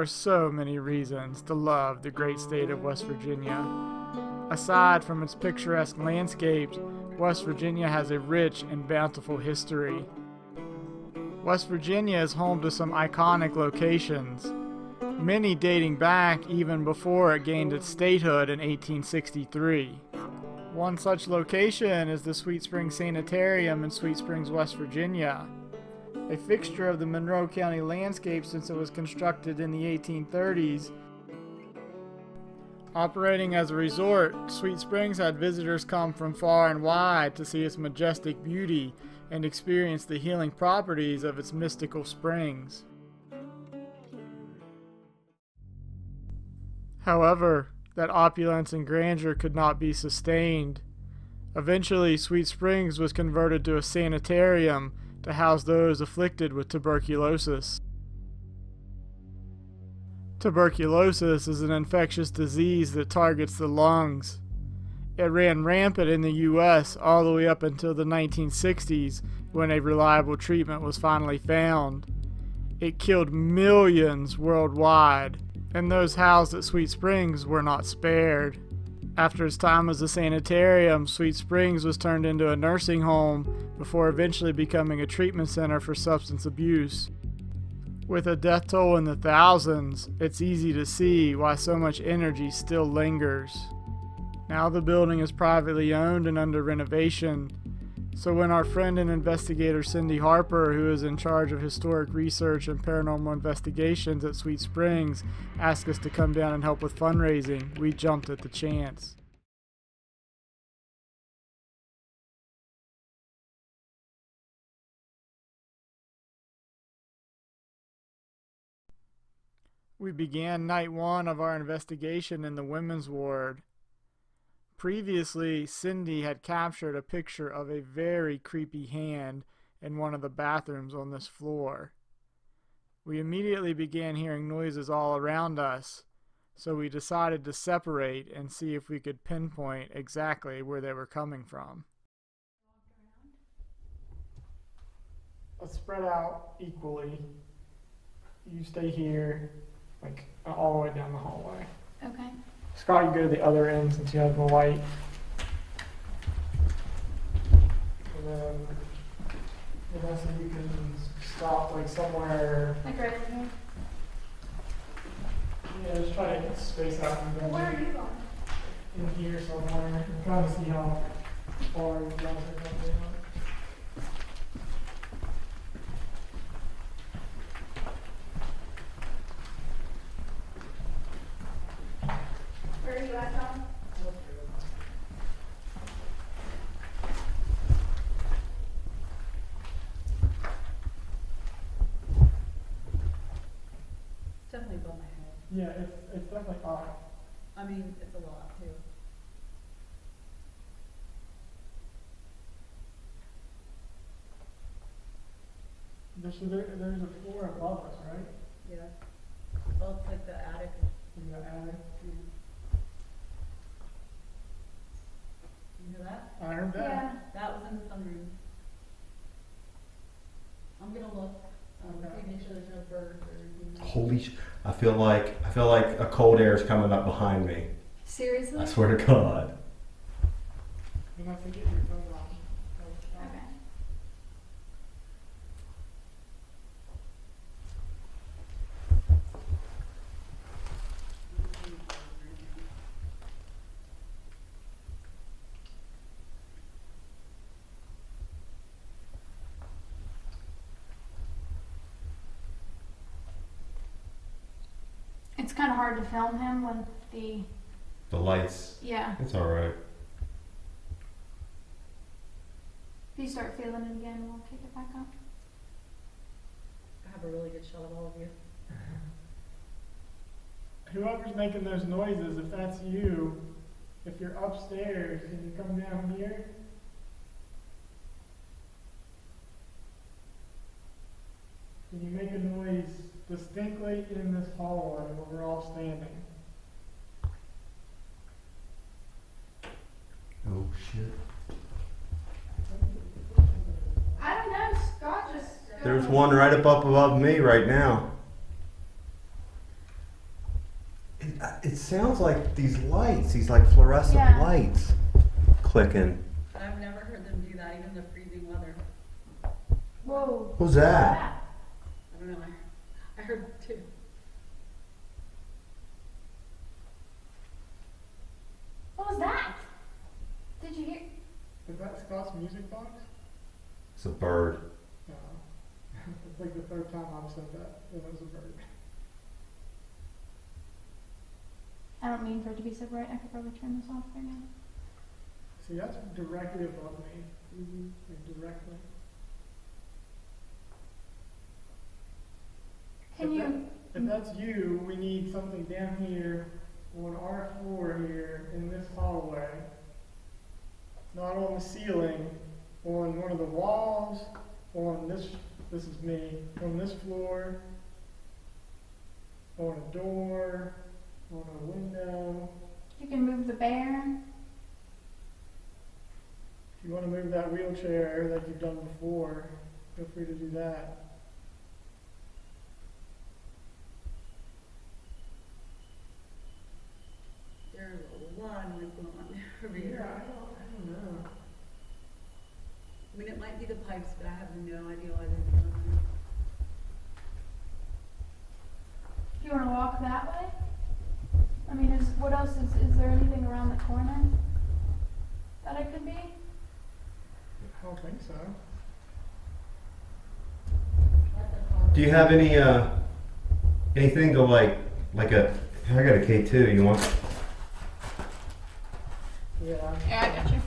There are so many reasons to love the great state of West Virginia. Aside from its picturesque landscapes, West Virginia has a rich and bountiful history. West Virginia is home to some iconic locations, many dating back even before it gained its statehood in 1863. One such location is the Sweetsprings Sanitarium in Sweet Springs, West Virginia. A fixture of the Monroe County landscape since it was constructed in the 1830s. Operating as a resort, Sweet Springs had visitors come from far and wide to see its majestic beauty and experience the healing properties of its mystical springs. However, that opulence and grandeur could not be sustained. Eventually, Sweet Springs was converted to a sanitarium to house those afflicted with tuberculosis. Tuberculosis is an infectious disease that targets the lungs. It ran rampant in the U.S. all the way up until the 1960s, when a reliable treatment was finally found. It killed millions worldwide, and those housed at Sweet Springs were not spared. After its time as a sanitarium, Sweet Springs was turned into a nursing home before eventually becoming a treatment center for substance abuse. With a death toll in the thousands, it's easy to see why so much energy still lingers. Now the building is privately owned and under renovation, so when our friend and investigator Cindy Harper, who is in charge of historic research and paranormal investigations at Sweet Springs, asked us to come down and help with fundraising, we jumped at the chance. We began night one of our investigation in the women's ward. Previously, Cindy had captured a picture of a very creepy hand in one of the bathrooms on this floor. We immediately began hearing noises all around us, so we decided to separate and see if we could pinpoint exactly where they were coming from. Let's spread out equally. You stay here, like all the way down the hallway. Okay. Scott, you go to the other end since you have the light. And then Vanessa, you can stop like somewhere. Like right in here? Yeah, just try to space out from there. Where are you going? In here somewhere. I'm trying to see how far you guys are going. Where are you at, Tom? Definitely above my head. Yeah, it's definitely odd. I mean, it's a lot too. There's a floor above us, right? Yeah. Well, it's like the attic. In the attic. You hear that? I heard that. Yeah. That was in the sunroom. I'm gonna look, Okay. see, make sure there's no birds or anything. Holy I feel like a cold air is coming up behind me. Seriously? I swear to God. You have to get your phone off. Okay. It's kind of hard to film him when The lights. yeah. It's alright. If you start feeling it again, we'll pick it back up. I have a really good shot of all of you. Whoever's making those noises, if that's you, if you're upstairs, can you come down here? Can you make a noise distinctly in this hallway where we're all standing? Oh shit. I don't know, Scott just... There's one right above me right now. sounds like these lights, these like fluorescent Yeah. lights clicking. But I've never heard them do that, even in the freezing weather. Whoa. Who's that? I don't know. I heard it too. What was that? Did you hear? Is that Scott's music box? It's a bird. No. It's like the third time I've said that. It was a bird. I don't mean for it to be so bright. I could probably turn this off right now. See, that's directly above me. Mm-hmm. Like directly. Can you? If that's you, we need something down here on our floor here in this hallway. Not on the ceiling, on one of the walls, on this is me, on this floor, on a door, on a window. You can move the bear. If you want to move that wheelchair like you've done before, feel free to do that. There's a lot of noise going on over here. I don't know. I mean, it might be the pipes, but I have no idea why they're doing that. Do you want to walk that way? I mean, what else is there anything around the corner that it could be? I don't think so. Do you have any anything to like a? I got a K2. You want? Yeah. Yeah, I got you.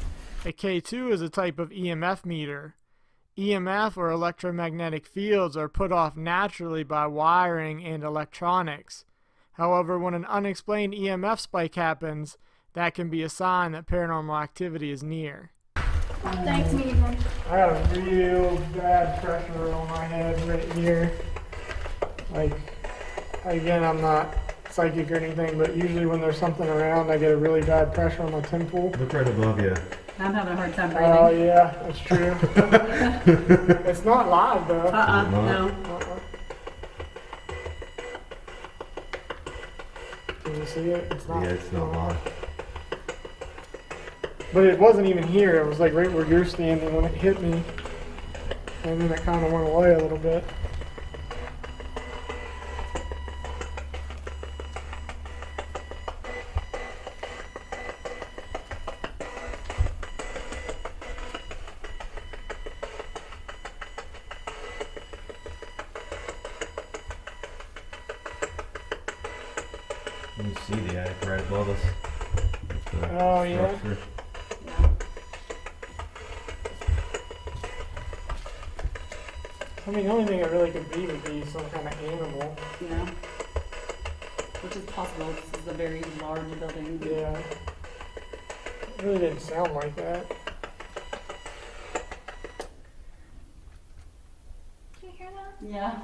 A K2 is a type of EMF meter. EMF, or electromagnetic fields, are put off naturally by wiring and electronics. However, when an unexplained EMF spike happens, that can be a sign that paranormal activity is near. Thanks, Megan. I got a real bad pressure on my head right here. Like, again, I'm not psychic or anything, but usually when there's something around, I get a really bad pressure on my temple. Look right above you. I'm having a hard time breathing. Oh, yeah, that's true. It's not live, though. No. Can you see it? It's not. Yeah, it's not live. But it wasn't even here. It was like right where you're standing when it hit me. And then it kind of went away a little bit. You see the attic right above us. The Oh, yeah. structure. I mean, the only thing it really could be would be some kind of animal. Yeah. Which is possible. This is a very large building. Yeah. It really didn't sound like that. Did you hear that? Yeah.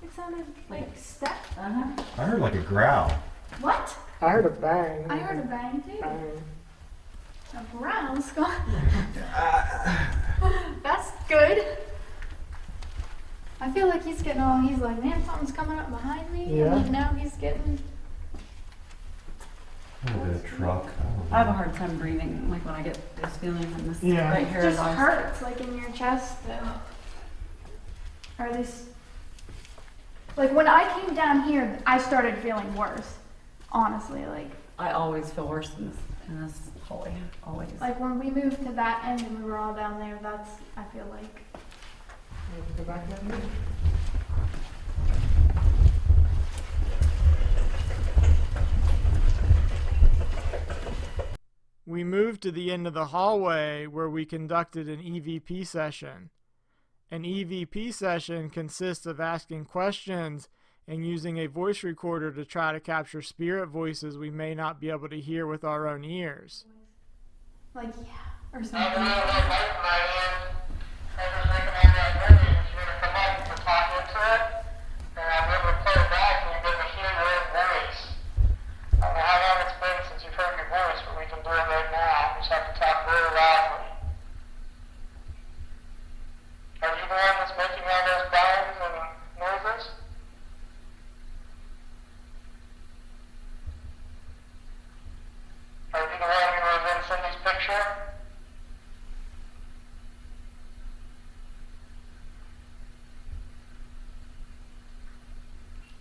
It sounded like steps. Uh-huh. I heard like a growl. What? I heard a bang. I heard a bang too. Bang. A growl, Scott. That's good. I feel like he's getting all, he's like, man, something's coming up behind me. Yeah. And now he's getting, A little bit of truck. I have a hard time breathing, like when I get those feelings in this Yeah. right it here. just is always- hurts, like in your chest. Or this, like when I came down here, I started feeling worse. Honestly, I always feel worse in this hallway. Always. like when we moved to that end and we were all down there, that's, I feel like. You have to go back that way? We moved to the end of the hallway where we conducted an EVP session. An EVP session consists of asking questions and using a voice recorder to try to capture spirit voices we may not be able to hear with our own ears. Like, yeah, or something.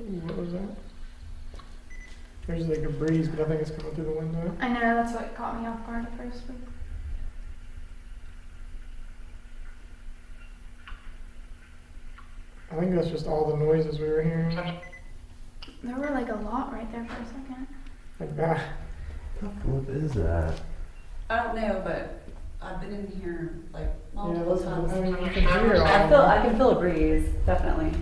Ooh, what was that? There's like a breeze, but I think it's coming through the window. I know, that's what caught me off guard at first. I think that's just all the noises we were hearing. There were like a lot right there for a second. Like that. What is that? I don't know, but I've been in here like multiple listen, times. I mean, you can hear it all. I can feel a breeze, definitely.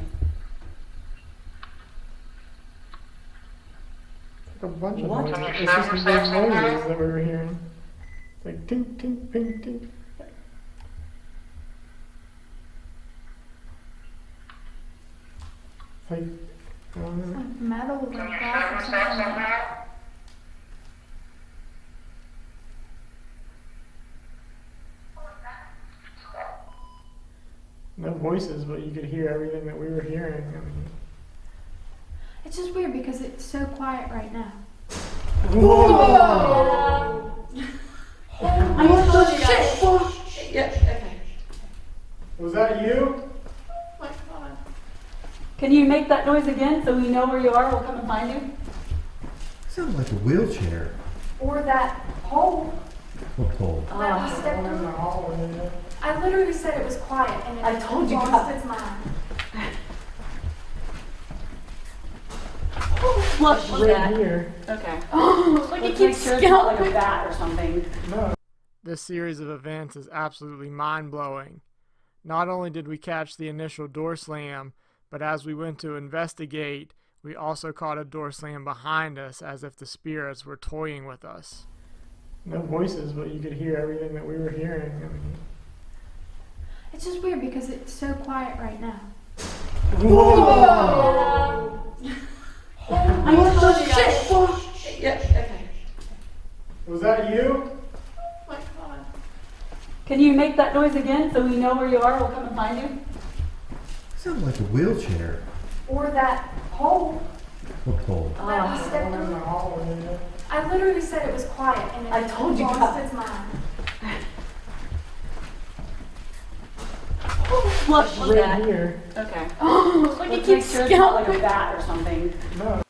Like a bunch of What? noises. It's just these noises that we were hearing. It's like tink, tink, ping, tink. Like, I don't It's know. like metal or glass or something. No voices, but you could hear everything that we were hearing. I mean, It's just weird because it's so quiet right now. whoa! I told you guys. Yep, okay. Was that you? Oh my god. Can you make that noise again so we know where you are? We'll come and find you. Sounds like a wheelchair. Or that hole What pole? that we stepped In the through. hallway. I literally said it was quiet and it I told you lost that. its mind. Look, Right that. here. Okay. Oh, like it Let's make keeps sure it's not like a going. bat or something. No. This series of events is absolutely mind-blowing. Not only did we catch the initial door slam, but as we went to investigate, we also caught a door slam behind us as if the spirits were toying with us. No voices, but you could hear everything that we were hearing. I mean, It's just weird because it's so quiet right now. whoa! I told you guys. Yep, okay. Was that you? Oh my god. Can you make that noise again so we know where you are? We'll come and find you. Sounds like a wheelchair. Or that hole What pole? that we stepped In the through. hallway. I literally said it was quiet and it I told you lost that. its mind. Look, Right that. here. Okay. Oh, like it Let's make keeps sure it's not like a going. bat or something. No.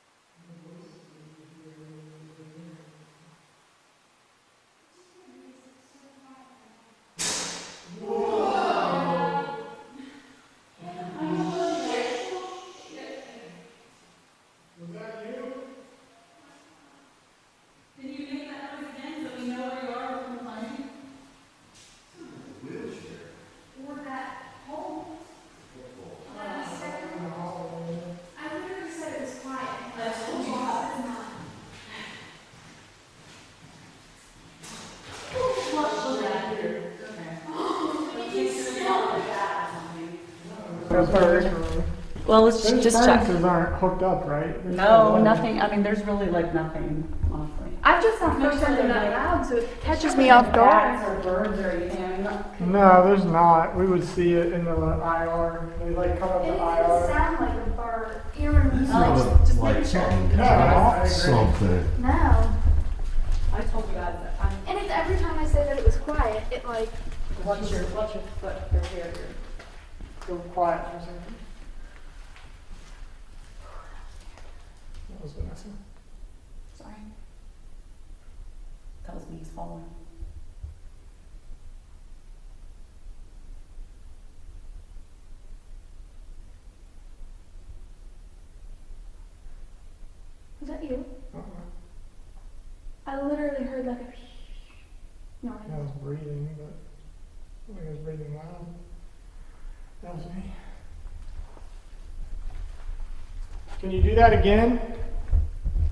Was that you? Can you make that noise again so we know where you are? We'll come and find you. Wheelchair. Or that hole that we stepped In through. the hallway. I literally said it was quiet and I it told you lost its mind. Look, that. Okay. Let's make sure it's not like a bat or something. That's bird. Well, let's Those just check. furnaces aren't hooked up, right? There's No, nothing. I mean, there's really like nothing, honestly. I've just not heard something that loud, so it catches me off Bats guard. or birds or anything. I mean, not. No, there's not. We would see it in the IR. They like come up It to doesn't IR. sound like a bird. You know what I mean? Oh. Just Like making sure. something. No, I agree. Something. No. I told you guys that. I'm. And it's every time I say that it was quiet, it like. Watch your foot. Here. Go quiet for a second. That was Vanessa. Sorry. That was me falling. Was that you? Uh-uh. I literally heard like a noise. I was breathing, but I think I was breathing loud. That was me. Can you do that again?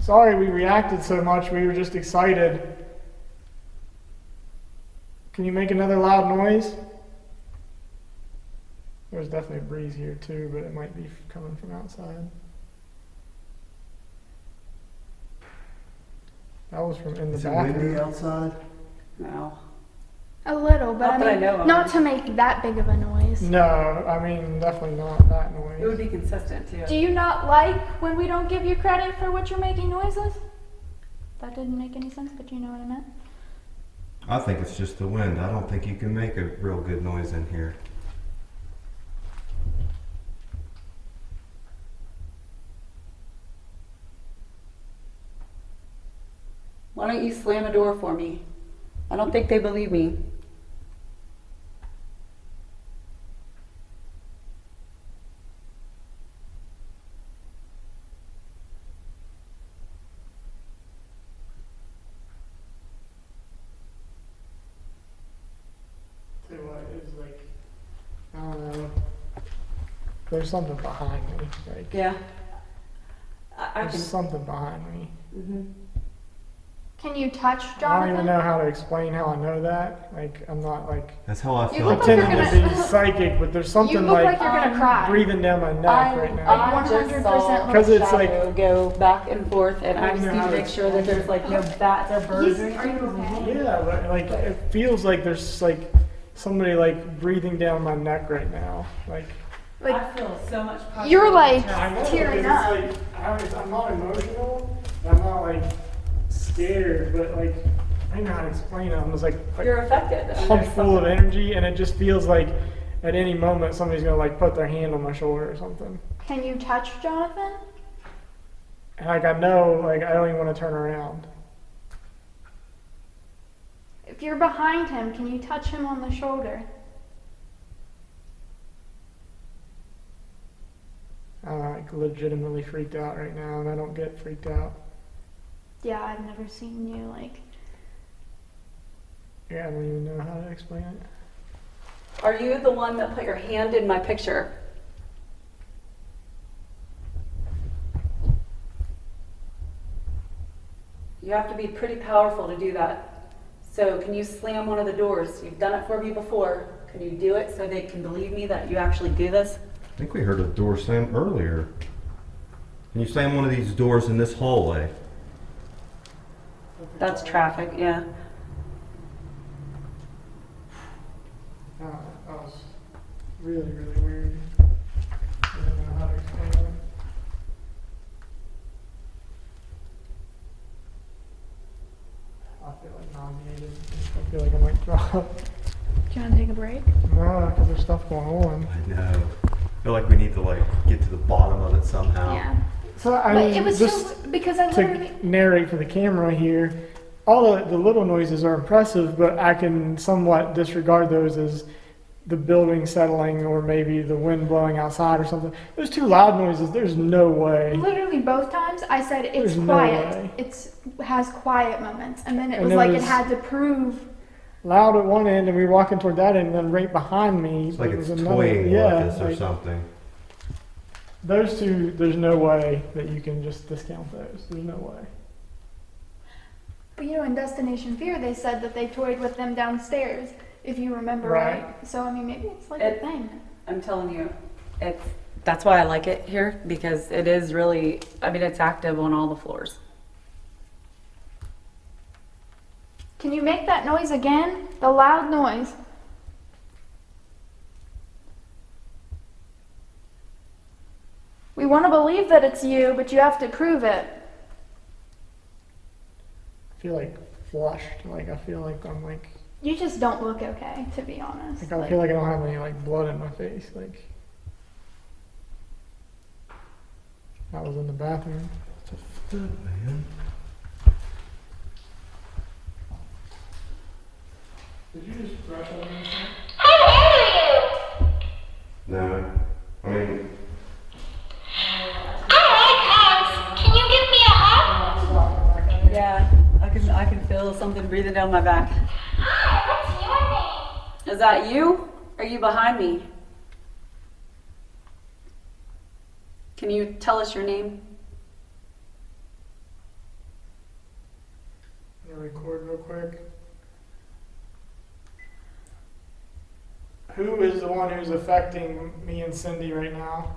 Sorry we reacted so much. We were just excited. Can you make another loud noise? There's definitely a breeze here too, but it might be coming from outside. That was from in the Is it windy bathroom. outside? No. A little, but Not that I I know mean, of. not to make that big of a noise. No, I mean definitely not that It would noise. be consistent too. Do you not like when we don't give you credit for what you're making noises? That didn't make any sense, but you know what I meant. I think it's just the wind. I don't think you can make a real good noise in here. don't you slam a door for me? I don't think they believe me. Tell you what, it's like, I don't know. There's something behind me. Like, Yeah. I there's can. something behind me. Mhm. Can you touch I don't Jonathan? even know how to explain how I know that. Like, I'm not like That's how I You feel. look like pretending you're to gonna- be psychic, but there's You something look like like you're gonna cry. breathing down my neck right now. I 100% just saw Because it's like- shadow go back and forth, and I I just don't need know to how make to sure that there's like no bats or birds. He's, are you okay? Yeah, but like it feels like there's like somebody like breathing down my neck right now. Like Like, I feel so much pressure. you're like I know, tearing because up. it's like I'm not emotional. I'm not like scared, but like I don't know how to explain it. I'm just like You're affected. and pumped there's full of something- energy, and it just feels like at any moment somebody's gonna like put their hand on my shoulder or something. Can you touch Jonathan? And like I know, like I don't even want to turn around. If you're behind him, can you touch him on the shoulder? I'm like legitimately freaked out right now, and I don't get freaked out. Yeah, I've never seen you like. Yeah, I don't even know how to explain it. Are you the one that put your hand in my picture? You have to be pretty powerful to do that. So can you slam one of the doors? You've done it for me before. Can you do it so they can believe me that you actually do this? I think we heard a door slam earlier. Can you slam one of these doors in this hallway? That's traffic, yeah. That was really, really weird. I don't know how to explain it. I feel like nauseated. I feel like I might throw up. Do you want to take a break? No, because there's stuff going on. I know. I feel like we need to like get to the bottom of it somehow. Yeah. So I But mean, it was just so because I to literally. narrate for the camera here, all the little noises are impressive, but I can somewhat disregard those as the building settling or maybe the wind blowing outside or something. Those two loud noises, there's no way. Literally both times I said it's There's no quiet. way. It's has quiet moments, and then it And was there like it was- had to prove. Loud at one end, and we were walking toward that end, and then right behind me, It's like there it's was another. toying Yeah, with us or like, something. those two, there's no way that you can just discount those. There's no way. But you know, in Destination Fear, they said that they toyed with them downstairs, if you remember Right. right. So I mean, maybe it's like It- a thing. I'm telling you, that's why I like it here, because it is really, I mean, it's active on all the floors. Can you make that noise again? The loud noise. We want to believe that it's you, but you have to prove it. I feel like flushed. Like I feel like I'm like You just don't look okay, to be honest. I feel like I don't have any like blood in my face. Like I was in the bathroom. It's a foot, man. Did you just brush on anything? No. I mean, Yeah, I can feel something breathing down my back. Is that you? Are you behind me? Can you tell us your name? Let me record real quick. Who is the one who's affecting me and Cindy right now?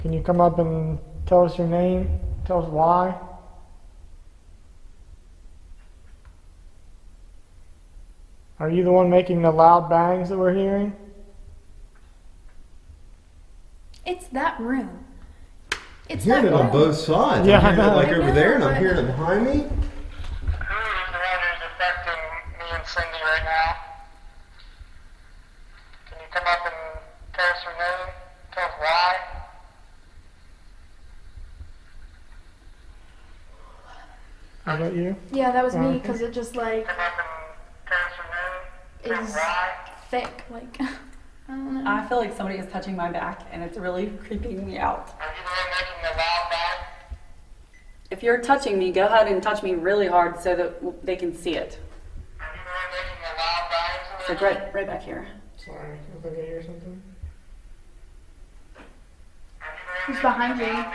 Can you come up and tell us your name? Tell us why? Are you the one making the loud bangs that we're hearing? It's that room. It's I'm hearing that it on room. both sides. Yeah, I'm hearing I it know. like I over know, there, and I'm but- hearing it behind me. Who is the one who's affecting me and Cindy right now? Can you come up and tell us your name? Tell us why? that you? Yeah, that was Oh, me, okay. because it just like is thick, like, I don't know. I feel like somebody is touching my back and it's really creeping me out. If you're touching me, go ahead and touch me really hard so that they can see it. It's like right back here. Sorry, I think I hear something. Who's behind you?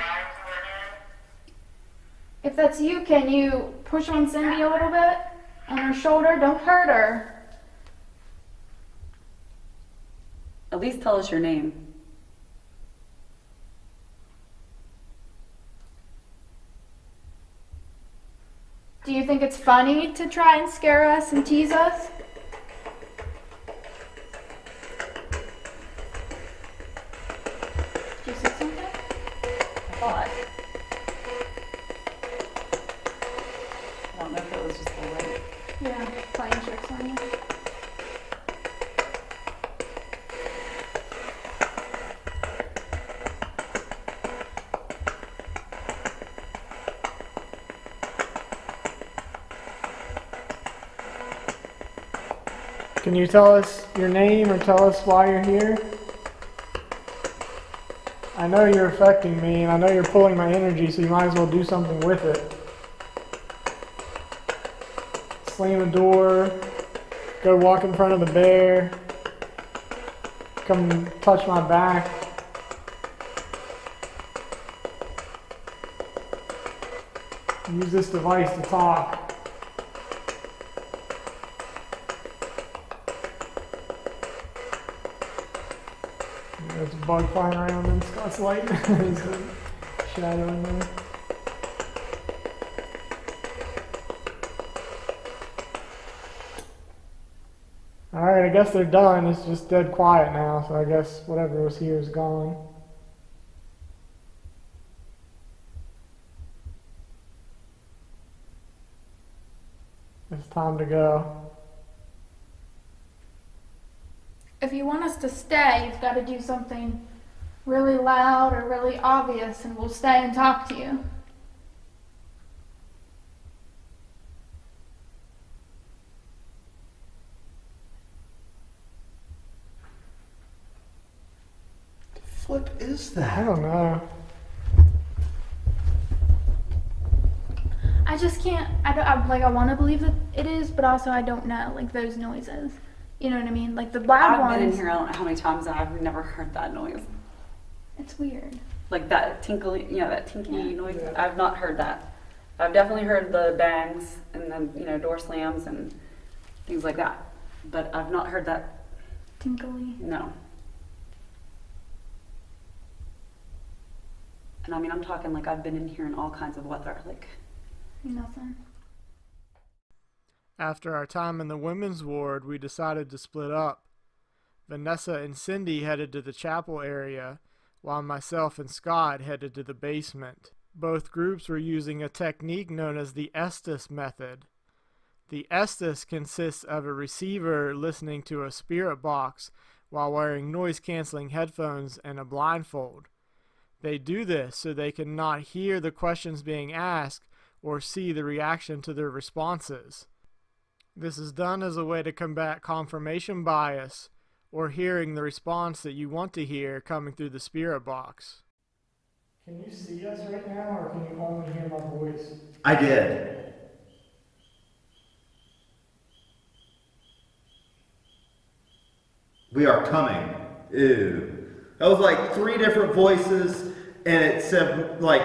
If that's you, can you push on Cindy a little bit? On her shoulder? Don't hurt her. At least tell us your name. Do you think it's funny to try and scare us and tease us? Did you see something? I thought. I don't know if it was just the light. Yeah, playing tricks on you. Can you tell us your name or tell us why you're here? I know you're affecting me and I know you're pulling my energy, so you might as well do something with it. Slam a door, go walk in front of the bear, come touch my back. Use this device to talk. There's a bug flying around in Scott's light. There's a shadow in there. Alright, I guess they're done. It's just dead quiet now, so I guess whatever was here is gone. It's time to go. If you want us to stay, you've got to do something really loud or really obvious, and we'll stay and talk to you. What is I that? don't know. I just can't, I want to believe that it is, but also I don't know, like those noises. You know what I mean? Like the loud ones. I've been in here, I don't know how many times, and I've never heard that noise. It's weird. Like that tinkly, that tinky Yeah. noise. Yeah. I've not heard that. I've definitely heard the bangs and then, door slams and things like that. But I've not heard that, Tinkly. no. And I mean, I'm talking like I've been in here in all kinds of weather, like. Nothing. After our time in the women's ward, we decided to split up. Vanessa and Cindy headed to the chapel area, while myself and Scott headed to the basement. Both groups were using a technique known as the Estus Method. The Estus consists of a receiver listening to a spirit box while wearing noise-canceling headphones and a blindfold. They do this so they can not hear the questions being asked or see the reaction to their responses. This is done as a way to combat confirmation bias, or hearing the response that you want to hear coming through the spirit box. Can you see us right now, or can you only hear my voice? I did. We are coming. Ew. That was like 3 different voices, and it said, like,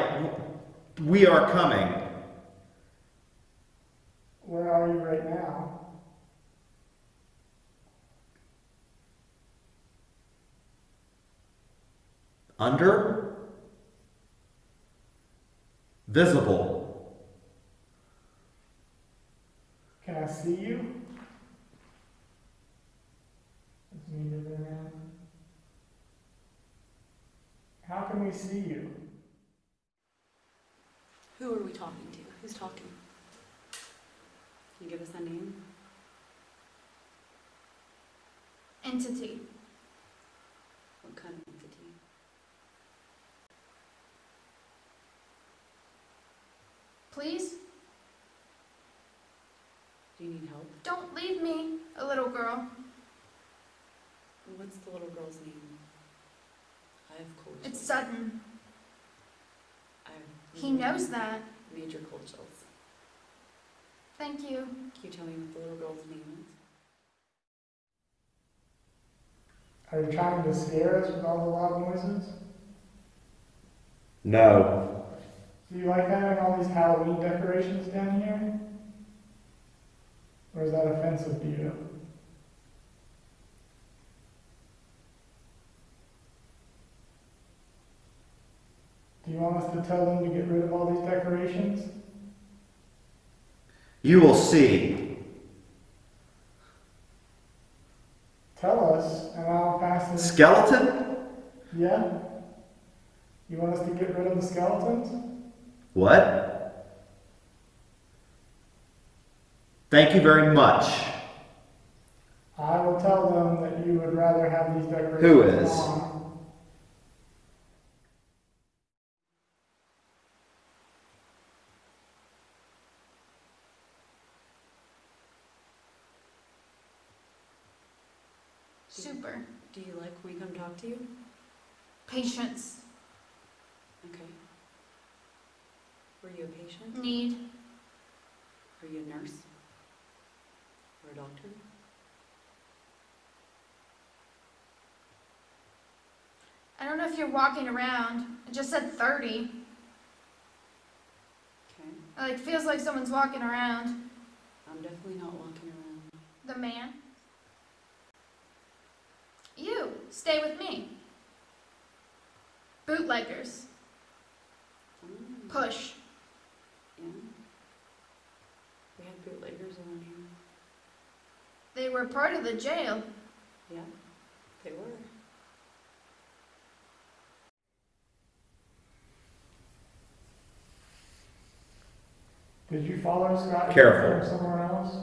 we are coming. Where are you right now? Under? Visible. Can I see you? It's me moving around. How can we see you? Who are we talking to? Who's talking? Can you give us a name? Entity. What kind of entity? Please? Do you need help? Don't leave me, a little girl. What's the little girl's name? I have cold chills. It's sudden. I have He knows that. major cold chills. Thank you. Can you tell me what the little girl's name is? Are you trying to scare us with all the loud noises? No. Do you like having all these Halloween decorations down here? Or is that offensive to you? Do you want us to tell them to get rid of all these decorations? You will see. Tell us, and I'll pass this. Skeleton? Yeah? You want us to get rid of the skeletons? What? Thank you very much. I will tell them that you would rather have these decorations Who is? on. Super. Do you like when we come talk to you? Patience. Okay. Were you a patient? Need. Are you a nurse? Or a doctor? I don't know if you're walking around. It just said 30. Okay. It feels like someone's walking around. I'm definitely not walking around. The man. You. Stay with me. Bootleggers. Push. Yeah. We had bootleggers around here. They were part of the jail. Yeah, they were. Did you follow Scott Careful. from somewhere else?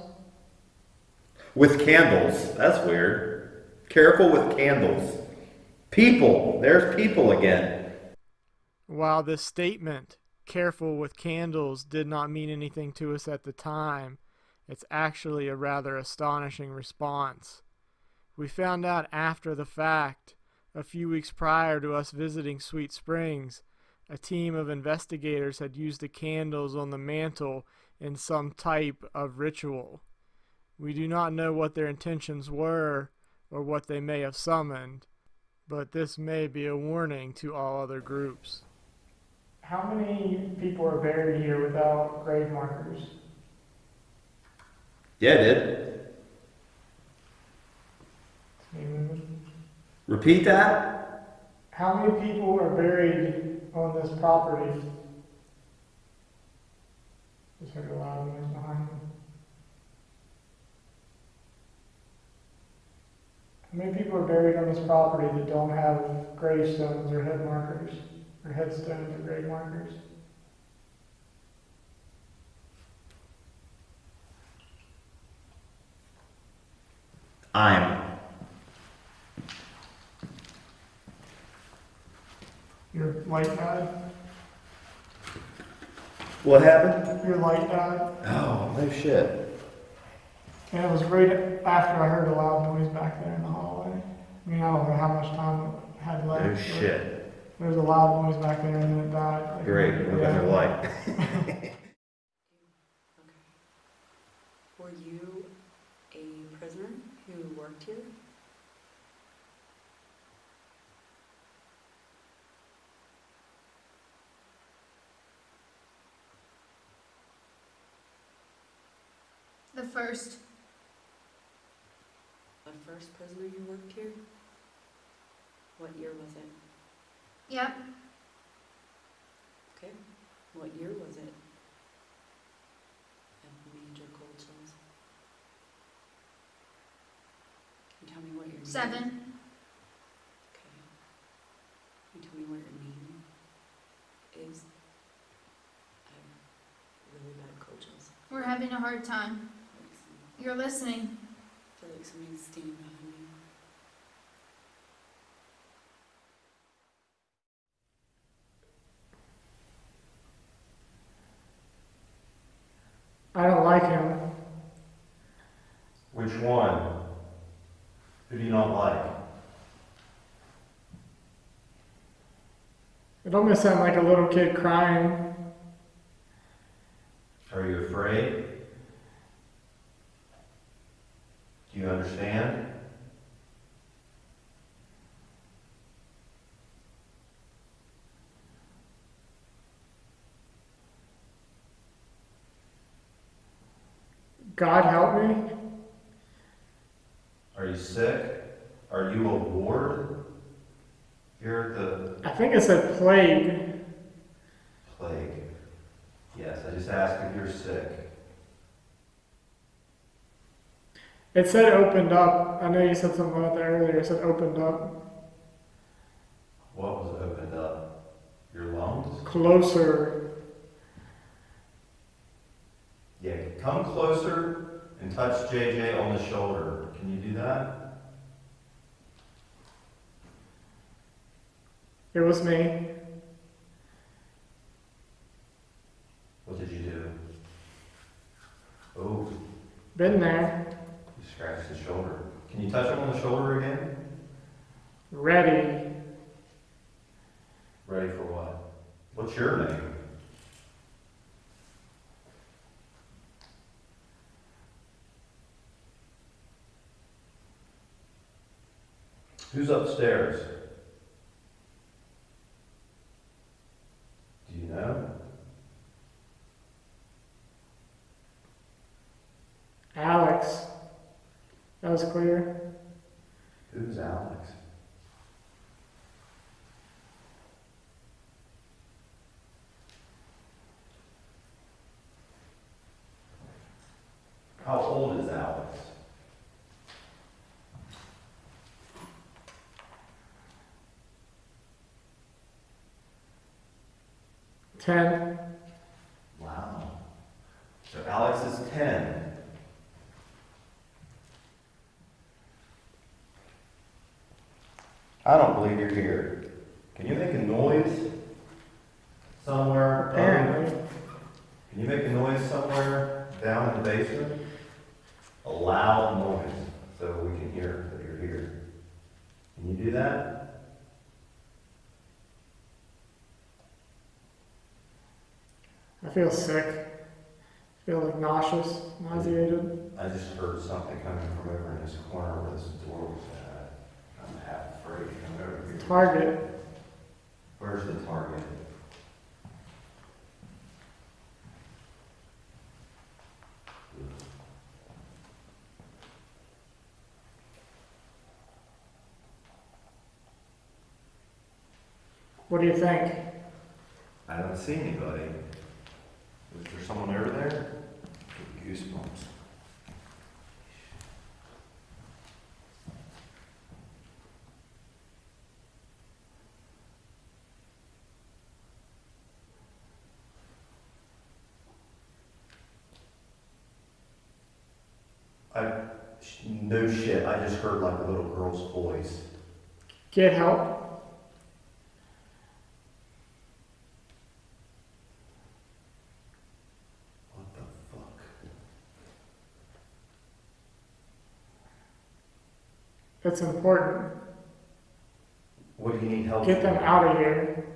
With candles. That's weird. Careful with candles. People. There's people again. While this statement, careful with candles, did not mean anything to us at the time, it's actually a rather astonishing response. We found out after the fact, a few weeks prior to us visiting Sweet Springs, a team of investigators had used the candles on the mantle in some type of ritual. We do not know what their intentions were or what they may have summoned, but this may be a warning to all other groups. How many people are buried here without grave markers? Yeah, it did. Repeat that? How many people are buried on this property? Just heard a loud noise behind me. How many people are buried on this property that don't have gravestones or head markers, or headstones or grave markers? Your light died? What happened? Your light died? Oh, no shit. And it was right after I heard a loud noise back there in the hallway. I mean, I don't know how much time I had left. No but shit. There was a loud noise back there and then it died. Great. Look at their light. Okay. Were you a prisoner who worked here? The first. The first prisoner who worked here? What year was it? Yep. Okay. What year was it? I have major cold chills. Can you tell me what your name 7. is? Okay. Can you tell me what your name is? I have really bad cold chills. We're having a hard time. You're listening. I feel like somebody's standing behind me. I don't like him. almost sounded like a little kid crying. Are you afraid? Do you understand? God help me. Are you sick? Are you a ward? Here at the I think it said plague. plague. Yes, I just asked if you're sick. It said opened up. I know you said something about that earlier. It said opened up. What was opened up? Your lungs? Closer. Yeah, come closer and touch JJ on the shoulder. Can you do that? It was me. What did you do? Oh, Been there. you scratched the shoulder. Can you touch him on the shoulder again? Ready. Ready for what? What's your name? Who's upstairs? Do you know? Alex. That was clear. Who's Alex? How old is Alex? Ten. Wow. So Alex is 10. I don't believe you're here. Can you make a noise somewhere? Apparently. Can you make a noise somewhere down in the basement? A loud noise so we can hear that you're here. Can you do that? I feel sick. I feel like nauseous, nauseated. I just heard something coming from over in this corner where this door was at. I'm half afraid to come over here. Target. Where's the target? What do you think? I don't see anybody. Is there someone over there? Goosebumps. No shit, I just heard like a little girl's voice. Get help. What the fuck? It's important. What do you need help Get them for? out of here.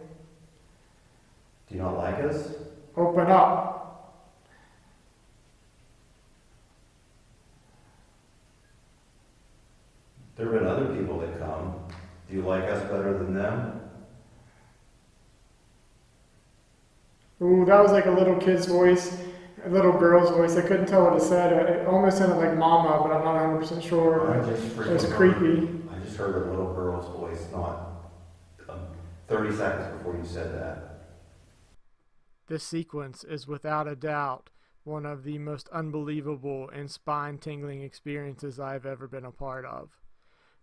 Do you not like us? Open up. There have been other people that come. Do you like us better than them? Ooh, that was like a little kid's voice, a little girl's voice. I couldn't tell what it said. It almost sounded like mama, but I'm not 100% sure. I just It freaking was heard- creepy. I just heard a little girl's voice not 30 seconds before you said that. This sequence is without a doubt one of the most unbelievable and spine-tingling experiences I've ever been a part of.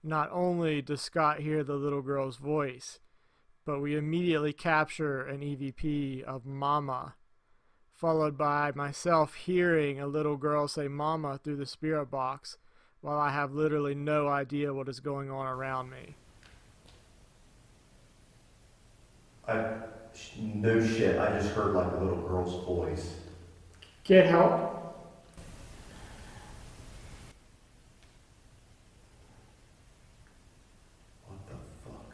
Not only does Scott hear the little girl's voice, but we immediately capture an EVP of Mama, followed by myself hearing a little girl say Mama through the spirit box, while I have literally no idea what is going on around me. No shit, I just heard like a little girl's voice. Get help. What the fuck?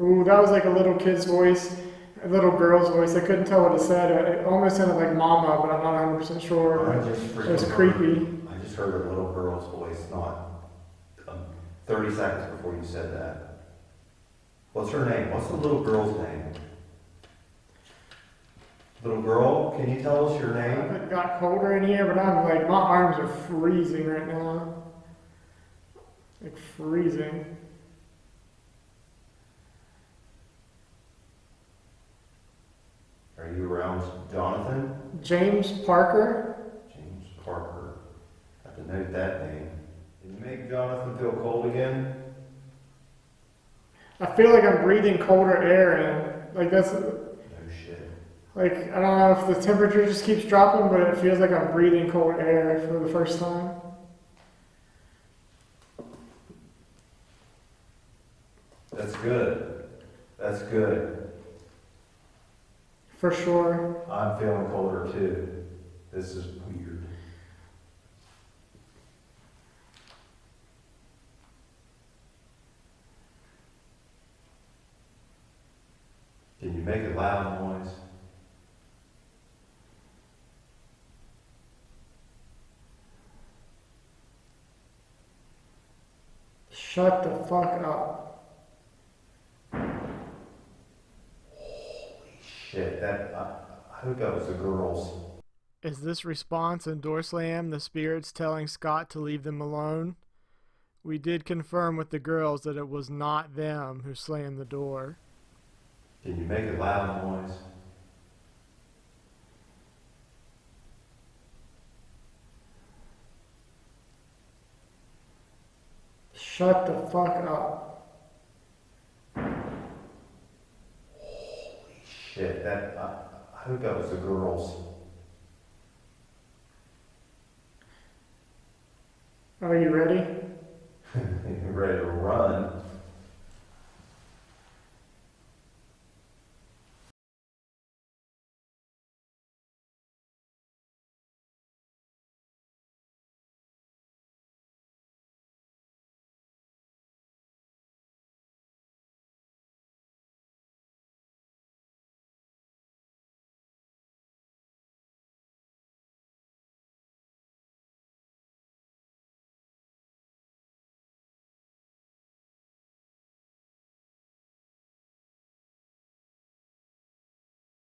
Ooh, that was like a little kid's voice, a little girl's voice. I couldn't tell what it said. It almost sounded like mama, but I'm not 100% sure. I just It was creepy. I just heard a little girl's voice, not 30 seconds before you said that. What's her name? What's the little girl's name? Little girl, can you tell us your name? It got colder in here, but I'm like, my arms are freezing right now. Like freezing. Are you around Jonathan? James Parker. James Parker. I have to note that name. Did you make Jonathan feel cold again? I feel like I'm breathing colder air in. Like that's, No shit. like, I don't know if the temperature just keeps dropping, but it feels like I'm breathing cold air for the first time. That's good. That's good. For sure. I'm feeling colder too. This is weird. Can you make a loud noise? Shut the fuck up. Shit, I hope that was the girls. Is this response in Door Slam the spirits telling Scott to leave them alone? We did confirm with the girls that it was not them who slammed the door. Can you make a loud noise? Shut the fuck up. Shit, I hope that was the girls. Are you ready? You're ready to run.